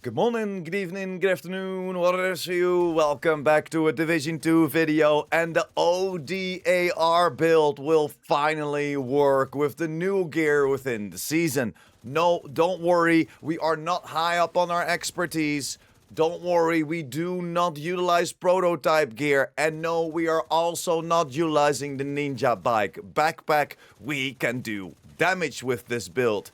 Good morning, good evening, good afternoon, whatever it is for you. Welcome back to a Division 2 video, and the ODAR build will finally work with the new gear within the season. No, don't worry, we are not high up on our expertise. Don't worry, we do not utilize prototype gear, and no, we are also not utilizing the Ninja Bike backpack. We can do damage with this build.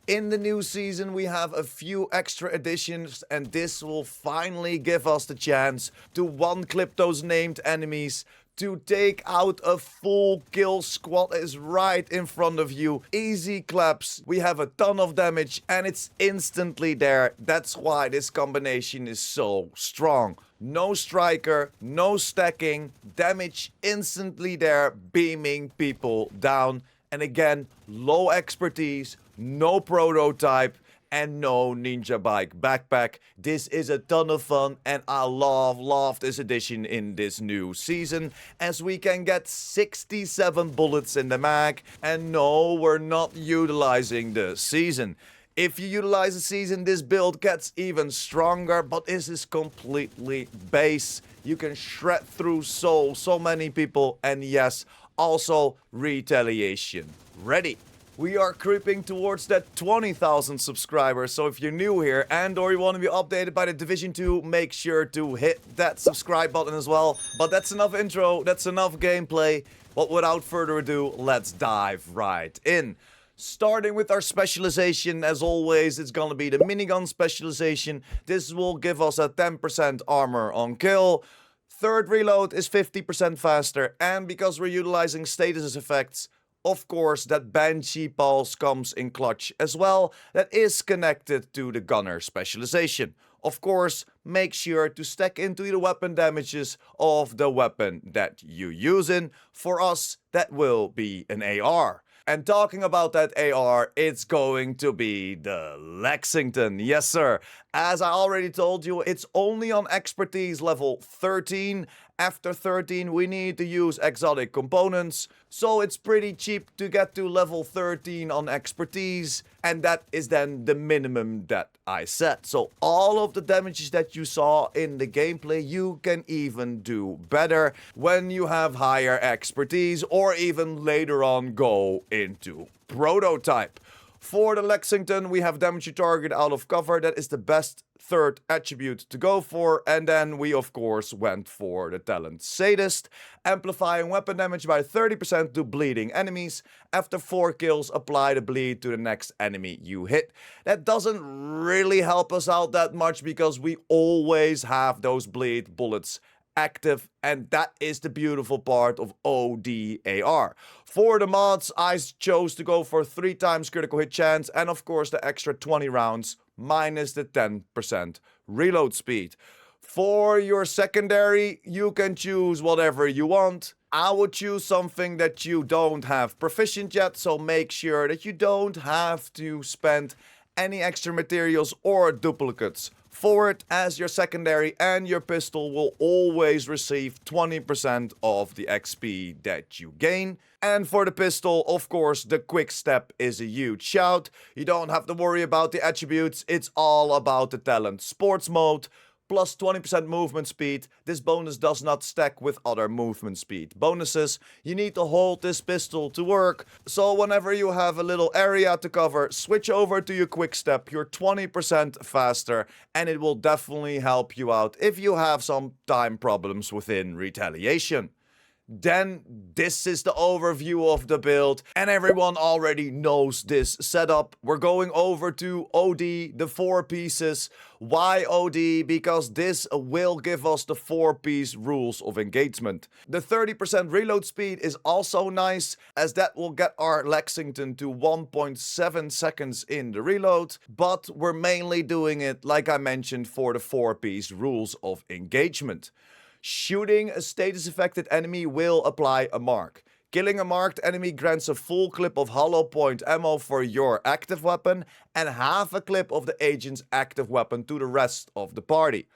In the new season, we have a few extra additions, and this will finally give us the chance to one-clip those named enemies, to take out a full kill squad that is right in front of you. Easy claps, we have a ton of damage, and it's instantly there. That's why this combination is so strong. No striker, no stacking, damage instantly there, beaming people down. And again, low expertise, no prototype, and no Ninja Bike backpack. This is a ton of fun, and I love this addition in this new season, as we can get 67 bullets in the mag. And no, we're not utilizing the season. If you utilize the season, this build gets even stronger, but this is completely base. You can shred through so many people, and yes, also retaliation. Ready. We are creeping towards that 20,000 subscribers, so if you're new here and or you want to be updated by the Division 2, make sure to hit that subscribe button as well. But that's enough intro, that's enough gameplay. But without further ado, let's dive right in. Starting with our specialization, as always, it's gonna be the minigun specialization. This will give us a 10% armor on kill. Third reload is 50% faster, and because we're utilizing status effects, of course, that Banshee Pulse comes in clutch as well. That is connected to the gunner specialization. Of course, make sure to stack into the weapon damages of the weapon that you're using. For us, that will be an AR. And talking about that AR, it's going to be the Lexington. Yes, sir. As I already told you, it's only on expertise level 13. After 13, we need to use exotic components. So it's pretty cheap to get to level 13 on expertise. And that is then the minimum that I set. So all of the damages that you saw in the gameplay, you can even do better when you have higher expertise, or even later on go into prototype. For the Lexington, we have damage to target out of cover. That is the best third attribute to go for. And then we, of course, went for the talent Sadist. Amplifying weapon damage by 30% to bleeding enemies. After 4 kills, apply the bleed to the next enemy you hit. That doesn't really help us out that much, because we always have those bleed bullets active, and that is the beautiful part of ODAR. For the mods, I chose to go for 3 times critical hit chance, and of course the extra 20 rounds minus the 10% reload speed. For your secondary, you can choose whatever you want. I would choose something that you don't have proficient yet, so make sure that you don't have to spend any extra materials or duplicates for it, as your secondary and your pistol will always receive 20% of the XP that you gain. And for the pistol, of course, the quick step is a huge shout. You don't have to worry about the attributes, it's all about the talent. Sports mode, plus 20% movement speed. This bonus does not stack with other movement speed bonuses. You need to hold this pistol to work. So whenever you have a little area to cover, switch over to your quick step. You're 20% faster, and it will definitely help you out if you have some time problems within retaliation. Then this is the overview of the build, and everyone already knows this setup. We're going over to OD, the 4 pieces. Why OD? Because this will give us the 4-piece rules of engagement. The 30% reload speed is also nice, as that will get our Lexington to 1.7 seconds in the reload, but we're mainly doing it, like I mentioned, for the 4-piece rules of engagement. Shooting a status affected enemy will apply a mark. Killing a marked enemy grants a full clip of hollow point ammo for your active weapon, and half a clip of the agent's active weapon to the rest of the party.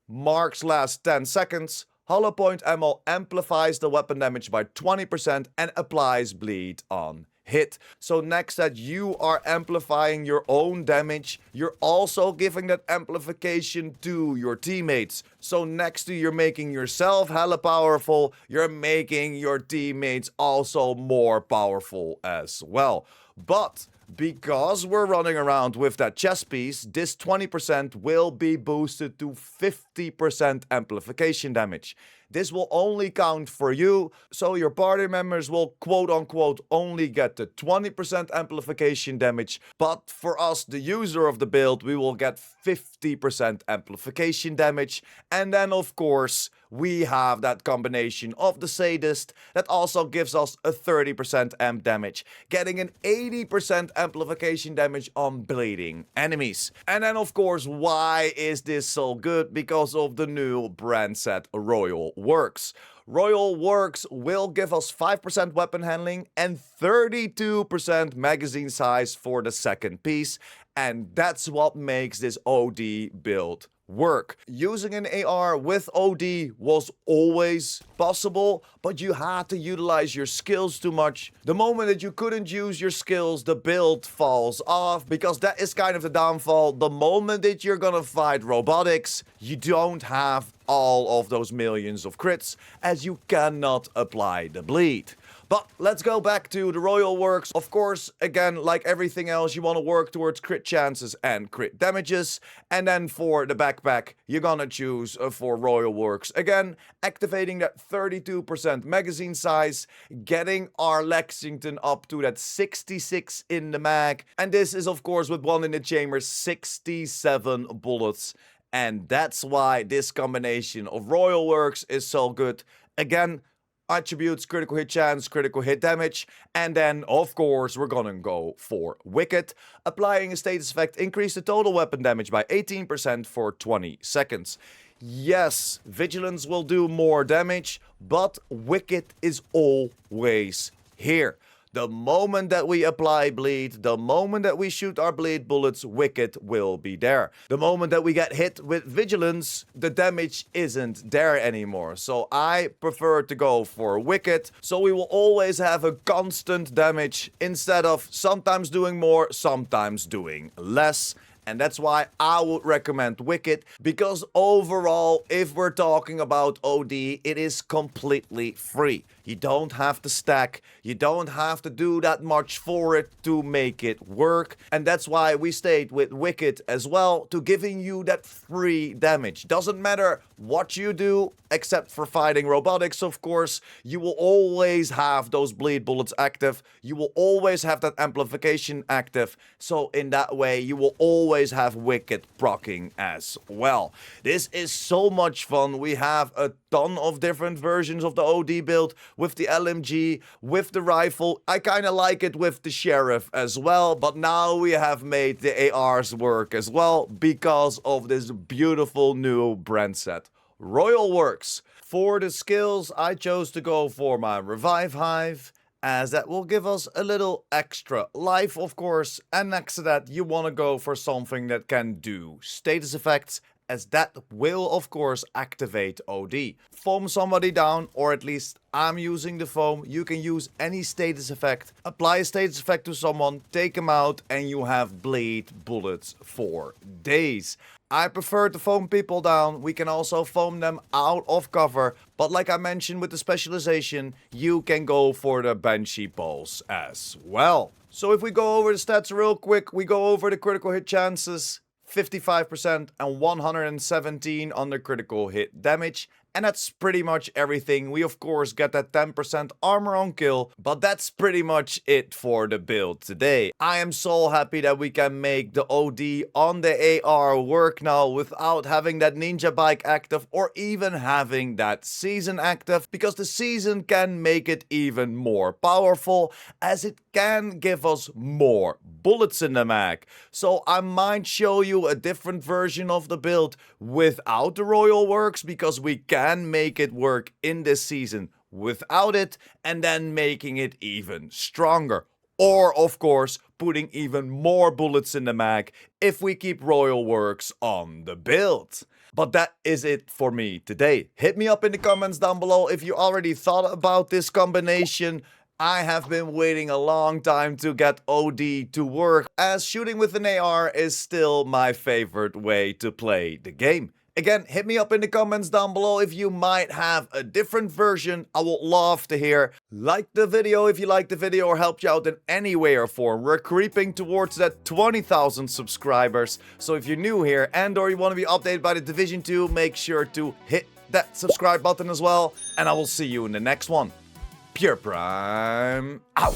Marks last 10 seconds. Hollow point ammo amplifies the weapon damage by 20% and applies bleed on hit. So next that you are amplifying your own damage, you're also giving that amplification to your teammates. So next to you're making yourself hella powerful, you're making your teammates also more powerful as well. But because we're running around with that chest piece, this 20% will be boosted to 50% amplification damage. This will only count for you, so your party members will quote-unquote only get the 20% amplification damage, but for us, the user of the build, we will get 50% amplification damage. And then, of course, we have that combination of the Sadist that also gives us a 30% amp damage, getting an 80% amplification damage on bleeding enemies. And then, of course, why is this so good? Because of the new brand set Royal Works. Royal Works will give us 5% weapon handling and 32% magazine size for the second piece, and that's what makes this OD build work. Using an AR with OD was always possible, but you had to utilize your skills too much. The moment that you couldn't use your skills, the build falls off, because that is kind of the downfall. The moment that you're gonna fight robotics, you don't have all of those millions of crits, as you cannot apply the bleed. But let's go back to the Royal Works. Of course, again, like everything else, you want to work towards crit chances and crit damages. And then for the backpack, you're gonna choose for Royal Works. Again, activating that 32% magazine size, getting our Lexington up to that 66 in the mag. And this is, of course, with one in the chamber, 67 bullets. And that's why this combination of Royal Works is so good. Again, attributes, critical hit chance, critical hit damage, and then of course we're gonna go for Wicked. Applying a status effect, increase the total weapon damage by 18% for 20 seconds. Yes, Vigilance will do more damage, but Wicked is always here. The moment that we apply bleed, the moment that we shoot our bleed bullets, Wicked will be there. The moment that we get hit with Vigilance, the damage isn't there anymore. So I prefer to go for Wicked, so we will always have a constant damage instead of sometimes doing more, sometimes doing less. And that's why I would recommend Wicked, because overall, if we're talking about OD, it is completely free. You don't have to stack, you don't have to do that much for it to make it work. And that's why we stayed with Wicked as well, to giving you that free damage. Doesn't matter what you do, except for fighting robotics, of course, you will always have those bleed bullets active. You will always have that amplification active. So in that way, you will always have Wicked proccing as well. This is so much fun. We have a ton of different versions of the OD build with the LMG, with the rifle. I kind of like it with the Sheriff as well, but now we have made the ARs work as well because of this beautiful new brand set. Royal Works. For the skills, I chose to go for my Revive Hive, as that will give us a little extra life, of course. And next to that, you want to go for something that can do status effects, as that will, of course, activate OD. Foam somebody down, or at least I'm using the foam. You can use any status effect. Apply a status effect to someone, take them out, and you have bleed bullets for days. I prefer to foam people down. We can also foam them out of cover. But like I mentioned with the specialization, you can go for the Banshee Pulse as well. So if we go over the stats real quick, we go over the critical hit chances. 55% and 117 on the critical hit damage. And that's pretty much everything. We of course get that 10% armor on kill, but that's pretty much it for the build today. I am so happy that we can make the OD on the AR work now without having that ninja bike active or even having that season active, because the season can make it even more powerful, as it can give us more bullets in the mag. So I might show you a different version of the build without the Royal Works, because we can make it work in this season without it, and then making it even stronger. Or, of course, putting even more bullets in the mag if we keep Royal Works on the build. But that is it for me today. Hit me up in the comments down below if you already thought about this combination. I have been waiting a long time to get OD to work, as shooting with an AR is still my favorite way to play the game. Again, hit me up in the comments down below if you might have a different version. I would love to hear. Like the video if you liked the video or helped you out in any way or form. We're creeping towards that 20,000 subscribers. So if you're new here and or you want to be updated by the Division 2, make sure to hit that subscribe button as well. And I will see you in the next one. Pure Prime out.